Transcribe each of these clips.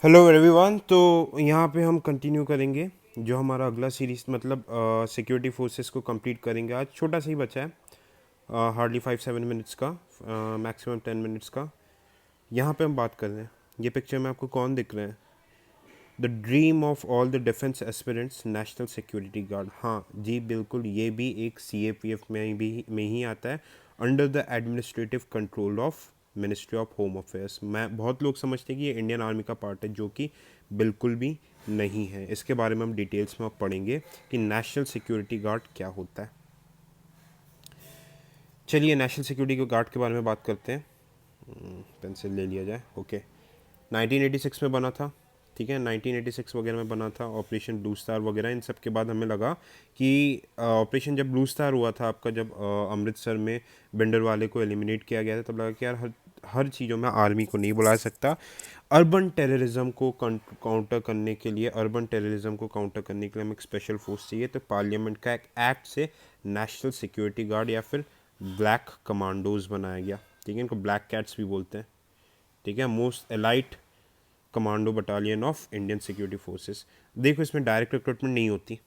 Hello everyone. तो यहाँ पे हम कंटिन्यू करेंगे जो हमारा अगला सीरीज मतलब सिक्योरिटी फोर्सेस को कंप्लीट करेंगे। आज छोटा सा ही बचा है, हार्डली 5-7 मिनट्स का, मैक्सिमम 10 मिनट्स का। यहाँ पे हम बात कर रहे हैं, ये पिक्चर में आपको कौन दिख रहे हैं? The dream of all the defence aspirants, national security guard. हाँ जी, बिल्कुल, ये भी एक CAPF में ही आता है, under the administrative control of ministry of home affairs. मैं बहुत लोग समझते हैं कि ये इंडियन आर्मी का पार्ट है, जो कि बिल्कुल भी नहीं है। इसके बारे में हम डिटेल्स में अब पढ़ेंगे कि नेशनल सिक्योरिटी गार्ड क्या होता है। चलिए नेशनल सिक्योरिटी गार्ड के बारे में बात करते हैं। पेंसिल ले लिया जाए। ओके, 1986 में बना था, ठीक है, 1986 वगैरह में बना था। ऑपरेशन ब्लू स्टार वगैरह इन सब के बाद हमें लगा कि ऑपरेशन जब ब्लू स्टार हुआ था आपका, जब अमृतसर में भिंडरवाले को एलिमिनेट किया गया था, तब लगा कि यार हर हर चीज़ों में आर्मी को नहीं बुला सकता। अर्बन टेररिज्म को काउंटर करने के लिए, अर्बन टेररिज्म को काउंटर करने के लिए हमें एक स्पेशल फोर्स चाहिए। तो पार्लियामेंट का एक एक्ट से नेशनल सिक्योरिटी गार्ड या फिर ब्लैक कमांडोज बनाया गया, ठीक है। इनको ब्लैक कैट्स भी बोलते हैं, ठीक है। Most elite commando battalion of Indian security forces. देखो, इसमें डायरेक्ट रिक्रूटमेंट नहीं होती,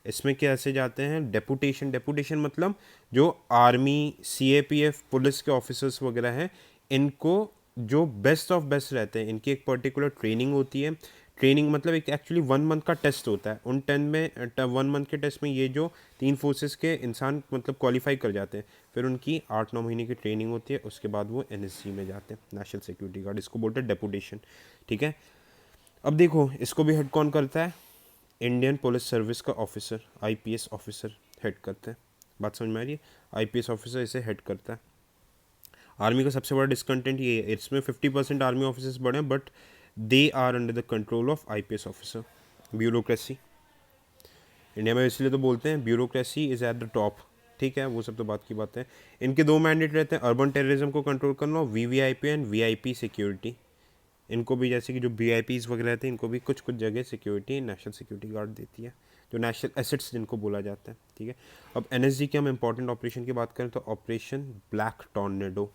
इसमें कैसे जाते हैं? डेपुटेशन। डेपुटेशन मतलब जो आर्मी, CAPF, पुलिस के ऑफिसर्स वगैरह हैं, इनको जो बेस्ट ऑफ बेस्ट रहते हैं, इनकी एक पर्टिकुलर ट्रेनिंग होती है। ट्रेनिंग मतलब एक एक्चुअली 1 मंथ का टेस्ट होता है। उन 1 मंथ के टेस्ट में ये जो 3 फोर्सेस के इंसान मतलब क्वालिफाई कर जाते हैं, फिर उनकी 8-9 महीने की ट्रेनिंग होती है। उसके बाद वो NSG में जाते हैं, नेशनल सिक्योरिटी गार्ड। इसको बोलते हैं डेपुटेशन, ठीक है। अब देखो, इसको भी हेड कौन करता है? इंडियन पुलिस सर्विस का ऑफिसर, IPS ऑफिसर हेड करते हैं। बात समझ में आ रही है? IPS ऑफिसर इसे हेड करता है। आर्मी का सबसे बड़ा डिस्कंटेंट ये है, इसमें 50% आर्मी ऑफिसर्स बड़े हैं, but they are under the control of IPS officer. Bureaucracy, India में इसलिए तो बोलते हैं bureaucracy is at the top, ठीक है। वो सब तो बात की बात है। इनके 2 मैंडेट रहते हैं, अर्बन टेररिज्म को कंट्रोल करना, VVIP एंड VIP सिक्योरिटी। इनको भी, जैसे कि जो VIPs वगैरह रहते हैं, इनको भी कुछ कुछ जगह सिक्योरिटी नेशनल सिक्योरिटी गार्ड देती है, जो नेशनल एसेट्स जिनको बोला जाता है, ठीक है। अब NSG के हम इंपॉर्टेंट ऑपरेशन की बात करें तो ऑपरेशन ब्लैक टॉर्नेडो,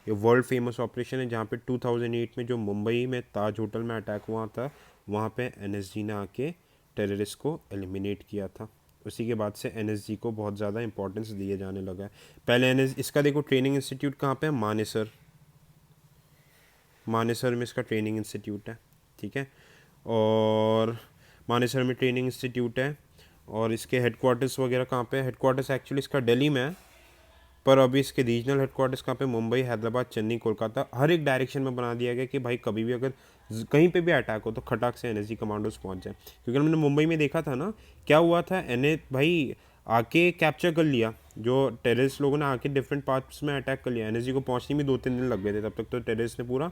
ये वर्ल्ड फेमस ऑपरेशन है, जहाँ पे 2008 में जो मुंबई में ताज होटल में अटैक हुआ था, वहाँ पे NSG ने आके टेररिस्ट को एलिमिनेट किया था। उसी के बाद से NSG को बहुत ज़्यादा इंपॉर्टेंस दिए जाने लगा है। पहले इसका देखो ट्रेनिंग इंस्टीट्यूट कहाँ पे है? मानेसर। मानेसर में इसका ट्रेनिंग इंस्टीट्यूट है, ठीक है। और मानेसर में ट्रेनिंग इंस्टीट्यूट है, और इसके हेडक्वार्टर्स वगैरह कहाँ पे है? हेडक्वार्टर्स एक्चुअली इसका दिल्ली में है, पर अभी इसके रीजनल हेडक्वार्टर्स कहाँ पे? मुंबई, हैदराबाद, चेन्नई, कोलकाता। हर एक डायरेक्शन में बना दिया गया कि भाई कभी भी अगर कहीं पे भी अटैक हो तो खटाक से NSG कमांडोज पहुंच जाए। क्योंकि हमने मुंबई में देखा था ना, क्या हुआ था, भाई आके कैप्चर कर लिया, जो टेररिस्ट लोगों ने आके डिफरेंट पार्ट्स में अटैक कर लिया। NSG को पहुंचने में 2-3 दिन लग गए थे, तब तक तो टेररिस्ट ने पूरा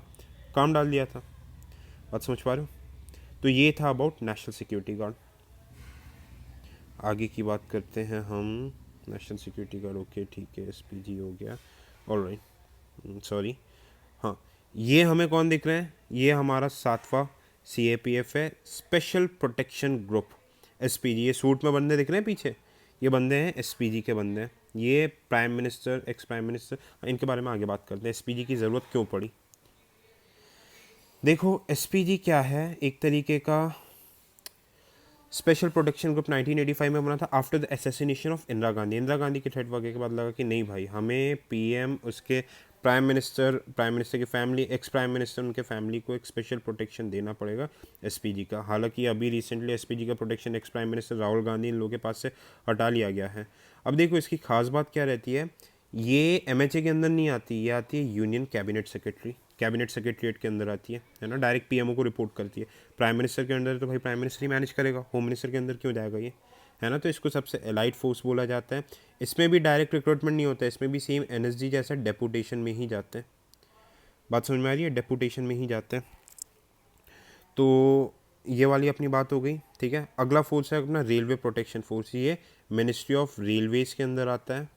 काम डाल दिया था। बात समझ पा रहे हो? तो ये था अबाउट नेशनल सिक्योरिटी गार्ड। आगे की बात करते हैं हम। नेशनल सिक्योरिटी गार्ड, ओके, ठीक है, SPG हो गया, ऑलराइट, सॉरी। हाँ, ये हमें कौन दिख रहे हैं? ये हमारा 7वां CAPF है, स्पेशल प्रोटेक्शन ग्रुप, SPG। ये सूट में बंदे दिख रहे हैं पीछे, ये बंदे हैं SPG के बंदे हैं। ये prime minister, x prime minister, इनके बारे में आगे बात करते हैं। SPG की ज़रूरत क्यों पड़ी? देखो, SPG क्या है? एक तरीके का स्पेशल प्रोटेक्शन ग्रुप 1985 में बना था, after the assassination of Indira Gandhi. Indira Gandhi के थ्रेट वगैरह के बाद लगा कि नहीं भाई, हमें PM, उसके प्राइम मिनिस्टर की फैमिली, एक्स प्राइम मिनिस्टर, उनके फैमिली को एक स्पेशल प्रोटेक्शन देना पड़ेगा SPG का। हालांकि अभी रिसेंटली SPG का protection ex prime minister Rahul Gandhi, इन लोगों के पास से हटा लिया गया है। अब देखो, इसकी खास बात क्या रहती है? ये MHA के अंदर नहीं आती, ये आती है union cabinet secretary, cabinet secretariat के अंदर आती है ना। डायरेक्ट PMO को रिपोर्ट करती है। प्राइम मिनिस्टर के अंदर तो भाई प्राइम मिनिस्टर ही मैनेज करेगा, होम मिनिस्टर के अंदर क्यों जाएगा ये, है ना। तो इसको सबसे एलाइट फोर्स बोला जाता है। इसमें भी डायरेक्ट रिक्रूटमेंट नहीं होता है, इसमें भी सेम NSG जैसा डेपुटेशन में ही जाते हैं। बात समझ में आ रही है? डेपुटेशन में ही जाते हैं। तो ये वाली अपनी बात हो गई, ठीक है। अगला फोर्स है अपना रेलवे प्रोटेक्शन फोर्स, ये मिनिस्ट्री ऑफ रेलवेज के अंदर आता है,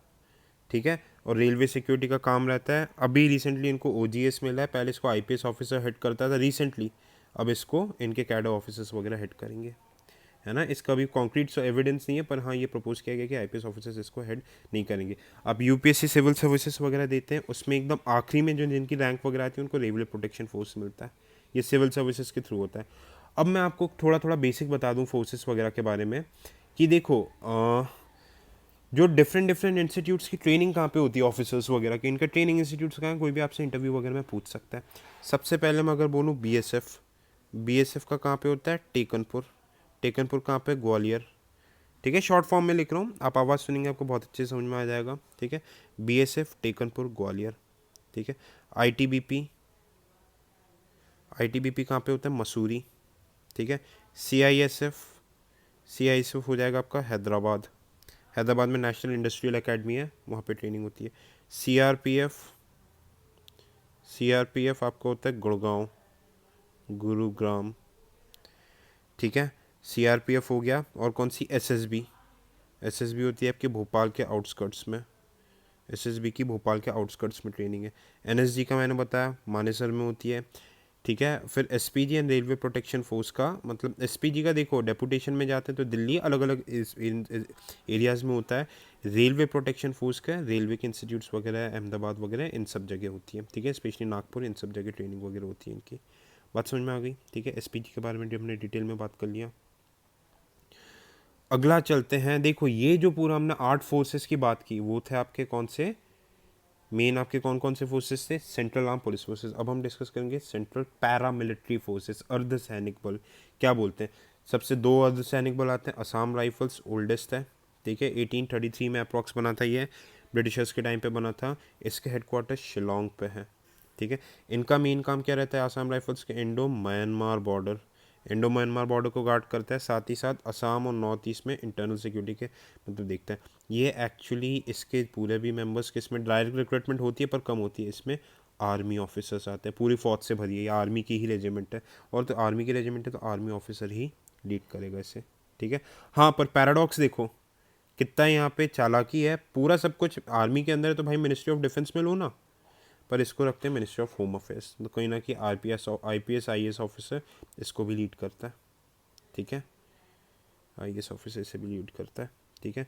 ठीक है। और रेलवे सिक्योरिटी का काम रहता है। अभी रिसेंटली इनको OGS मिला है, पहले इसको IPS ऑफिसर हेड करता था रिसेंटली, अब इसको इनके कैडर ऑफिसर्स वगैरह हेड करेंगे, है ना। इसका भी कॉन्क्रीट एविडेंस नहीं है, पर हाँ ये प्रपोज किया गया कि IPS ऑफिसर्स इसको हेड नहीं करेंगे। अब UPSC सिविल सर्विसेज वगैरह देते हैं, उसमें एकदम आखिरी में जो जिनकी रैंक वगैरह आती है उनको रेलवे प्रोटेक्शन फोर्स मिलता है। ये सिविल सर्विसेज के थ्रू होता है। अब मैं आपको थोड़ा थोड़ा बेसिक बता दूं फोर्सेस वगैरह के बारे में कि देखो जो डिफरेंट डिफरेंट इंस्टीट्यूट्स की ट्रेनिंग कहाँ पे होती है ऑफिसर्स वगैरह की, इनका ट्रेनिंग इंस्टीट्यूट्स कहाँ है, कोई भी आपसे इंटरव्यू वगैरह में पूछ सकता है। सबसे पहले मैं अगर बोलूँ बीएसएफ का कहाँ पे होता है, टेकनपुर कहाँ पे, ग्वालियर। ठीक है, शॉर्ट फॉर्म में लिख रहा हूँ, आप आवाज़ सुनेंगे आपको बहुत अच्छे से समझ में आ जाएगा। ठीक है, बीएसएफ टेकनपुर ग्वालियर। ठीक है, आईटीबीपी आईटीबीपी कहाँ पे होता है, मसूरी। ठीक है, सीआईएसएफ हो जाएगा आपका हैदराबाद में नेशनल इंडस्ट्रियल एकेडमी है, वहाँ पे ट्रेनिंग होती है। सीआरपीएफ आपका होता है गुरुग्राम। ठीक है, सीआरपीएफ हो गया। और कौन सी, एसएसबी होती है आपके भोपाल के आउटस्कर्ट्स में, एसएसबी की भोपाल के आउटस्कर्ट्स में ट्रेनिंग है। एनएसजी का मैंने बताया मानेसर में होती है। ठीक है, फिर SPG and railway protection force का मतलब एसपीजी का देखो डेपुटेशन में जाते हैं तो दिल्ली अलग अलग एरियाज़ में होता है। रेलवे प्रोटेक्शन फोर्स का रेलवे के इंस्टीट्यूट्स वगैरह अहमदाबाद वगैरह इन सब जगह होती है। ठीक है, स्पेशली नागपुर, इन सब जगह ट्रेनिंग वगैरह होती है इनकी। बात समझ में आ गई। ठीक है, एसपीजी के बारे में जो हमने डिटेल में बात कर लिया। अगला चलते हैं, देखो ये जो पूरा हमने 8 फोर्सेस की बात की वो थे आपके कौन से मेन, आपके कौन कौन से फोर्सेस थे, सेंट्रल आर्म पुलिस फोर्सेस। अब हम डिस्कस करेंगे सेंट्रल पैरामिलिट्री फोर्सेस, अर्धसैनिक बल क्या बोलते हैं। सबसे 2 अर्धसैनिक बल आते हैं, असम राइफल्स ओल्डेस्ट है। ठीक है, 1833 में अप्रॉक्स बना था ये, ब्रिटिशर्स के टाइम पे बना था। इसके हेडक्वार्टर शिलोंग पे है। ठीक है, इनका मेन काम क्या रहता है, आसाम राइफल्स के इंडो म्यांमार बॉर्डर को गार्ड करता है, साथ ही साथ असम और नॉर्थ ईस्ट में इंटरनल सिक्योरिटी के मतलब देखता है। ये एक्चुअली इसके पूरे भी मेंबर्स के इसमें डायरेक्ट रिक्रूटमेंट होती है पर कम होती है, इसमें आर्मी ऑफिसर्स आते हैं, पूरी फौज से भरी है, ये आर्मी की ही रेजिमेंट है। और तो आर्मी की रेजिमेंट है तो आर्मी ऑफिसर ही लीड करेगा इसे। ठीक है, हाँ पर पैराडॉक्स देखो कितना यहाँ पे चालाकी है, पूरा सब कुछ आर्मी के अंदर है तो भाई मिनिस्ट्री ऑफ डिफेंस में लो ना, पर इसको रखते हैं मिनिस्ट्री ऑफ होम अफेयर्स। तो कहीं ना कहीं आईपीएस आईएएस ऑफिसर इसको भी लीड करता है। ठीक है, आईएएस ऑफिसर इसे भी लीड करता है। ठीक है,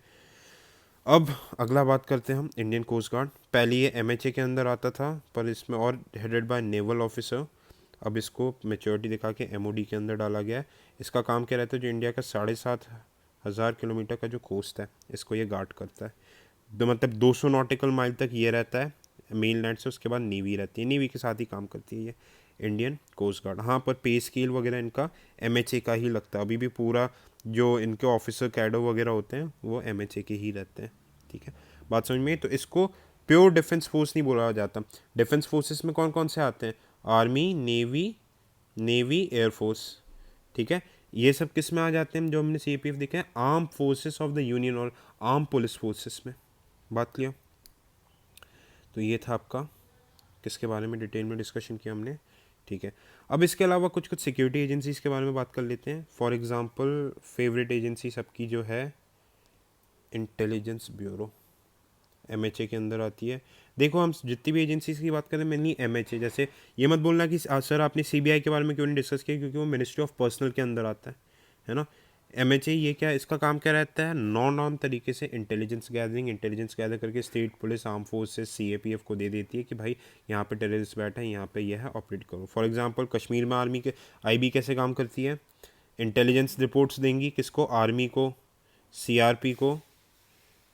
अब अगला बात करते हैं हम इंडियन कोस्ट गार्ड। पहले ये एमएचए के अंदर आता था पर इसमें और हेडेड बाय नेवल ऑफिसर, अब इसको मेच्योरिटी दिखा के एमओडी के अंदर डाला गया है। इसका काम क्या रहता है, जो इंडिया का 7,500 किलोमीटर का जो कोस्ट है इसको ये गार्ड करता है। मतलब 200 नॉटिकल माइल तक ये रहता है मेन लैंड से, उसके बाद नेवी रहती है, नेवी के साथ ही काम करती है ये इंडियन कोस्ट गार्ड। हाँ पर पे स्केल वगैरह इनका एमएचए का ही लगता है, अभी भी पूरा जो इनके ऑफिसर कैडर वगैरह होते हैं वो एमएचए के ही रहते हैं। ठीक है, बात समझ में। तो इसको प्योर डिफेंस फोर्स नहीं बोला जाता। डिफेंस फोर्सेस में कौन कौन से आते हैं, आर्मी, नेवी, एयरफोर्स। ठीक है, ये सब किस में आ जाते हैं जो हमने सीपीएफ देखे हैं, arm forces of the union और आर्म पुलिस फोर्सेस में। बात क्लियर। तो ये था आपका किसके बारे में डिटेल में डिस्कशन किया हमने। ठीक है, अब इसके अलावा कुछ कुछ सिक्योरिटी एजेंसीज़ के बारे में बात कर लेते हैं। फॉर एग्जांपल फेवरेट एजेंसी सबकी जो है इंटेलिजेंस ब्यूरो, एमएचए के अंदर आती है। देखो हम जितनी भी एजेंसीज की बात करें मेनली एमएचए, जैसे ये मत बोलना कि सर आपने सीबीआई के बारे में क्यों नहीं डिस्कस किया, क्योंकि वो मिनिस्ट्री ऑफ पर्सनल के अंदर आता है ना। एमएचए ये क्या, इसका काम क्या रहता है, नॉन आर्म तरीके से इंटेलिजेंस गैदर करके state police, arm forces, CAPF को दे देती है कि भाई यहाँ पे टेररिस्ट बैठा है, यहाँ पे यह है, ऑपरेट करो। फॉर एग्जांपल कश्मीर में आर्मी के आईबी कैसे काम करती है, इंटेलिजेंस रिपोर्ट्स देंगी किसको, आर्मी को, सीआरपी को,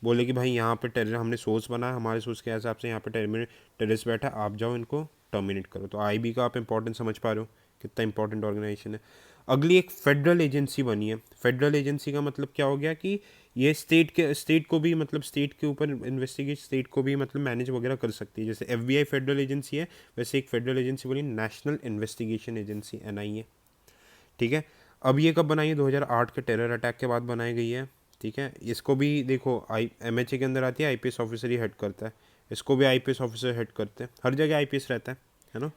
बोले कि भाई यहाँ पे टेरर हमने सोर्स बनाया, हमारे सोर्स के हिसाब से यहाँ पे टेररिस्ट बैठा है, आप जाओ इनको टर्मिनेट करो। तो आईबी का आप इंपॉर्टेंस समझ पा रहे हो कितना इंपॉर्टेंट ऑर्गेनाइजेशन है। अगली एक फेडरल एजेंसी बनी है। फेडरल एजेंसी का मतलब क्या हो गया कि ये स्टेट को भी मतलब स्टेट के ऊपर इन्वेस्टिगेट, स्टेट को भी मतलब मैनेज वगैरह कर सकती है। जैसे एफबीआई फेडरल एजेंसी है, वैसे एक फेडरल एजेंसी बनी नेशनल इन्वेस्टिगेशन एजेंसी, एनआईए। ठीक है, अब ये कब बनाई है, 2008 के टेरर अटैक के बाद बनाई गई है। ठीक है, इसको भी देखो एमएचए के अंदर आती है, आईपीएस ऑफिसर ही हेड करता है, इसको भी आईपीएस ऑफिसर हेड करते हैं, हर जगह आईपीएस रहता है ना।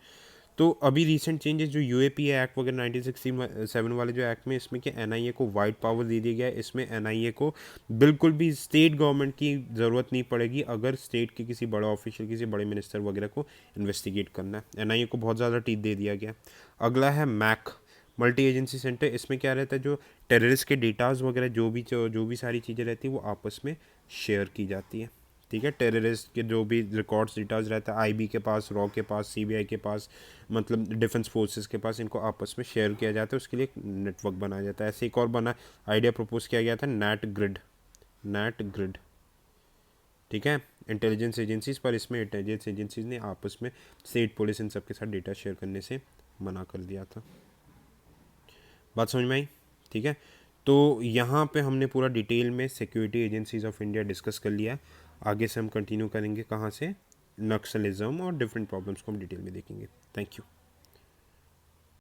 तो अभी रिसेंट चेंजेस जो यूएपीए एक्ट वगैरह 1967 वाले जो एक्ट में, इसमें कि एनआईए को वाइड पावर दे दिया गया है। इसमें एनआईए को बिल्कुल भी स्टेट गवर्नमेंट की ज़रूरत नहीं पड़ेगी अगर स्टेट के किसी बड़ा ऑफिशियल, किसी बड़े मिनिस्टर वगैरह को इन्वेस्टिगेट करना है। एनआईए को बहुत ज़्यादा टीथ दे दिया गया। अगला है मैक, मल्टी एजेंसी सेंटर। इसमें क्या रहता है, जो टेररिस्ट के डेटाज वगैरह जो भी सारी चीज़ें रहती है वो आपस में शेयर की जाती है। ठीक है। टेररिस्ट के जो भी रिकॉर्ड्स डेटाज रहता है आईबी के पास, रॉ के पास, सीबीआई के पास, मतलब डिफेंस फोर्सेस के पास, इनको आपस में शेयर किया जाता है, उसके लिए एक नेटवर्क बनाया जाता है। ऐसे एक और बना आइडिया प्रपोज किया गया था, नेट ग्रिड, नेट ग्रिड, ठीक है, इंटेलिजेंस एजेंसीज पर। इसमें इंटेलिजेंस एजेंसीज ने आपस में स्टेट पुलिस इन सब के साथ डेटा शेयर करने से मना कर दिया था। बात समझ में आई? ठीक है। तो यहाँ पे हमने पूरा डिटेल में security agencies of India discuss कर लिया है। आगे से हम कंटिन्यू करेंगे कहाँ से, नक्सलिज्म और डिफरेंट प्रॉब्लम्स को हम डिटेल में देखेंगे। Thank you.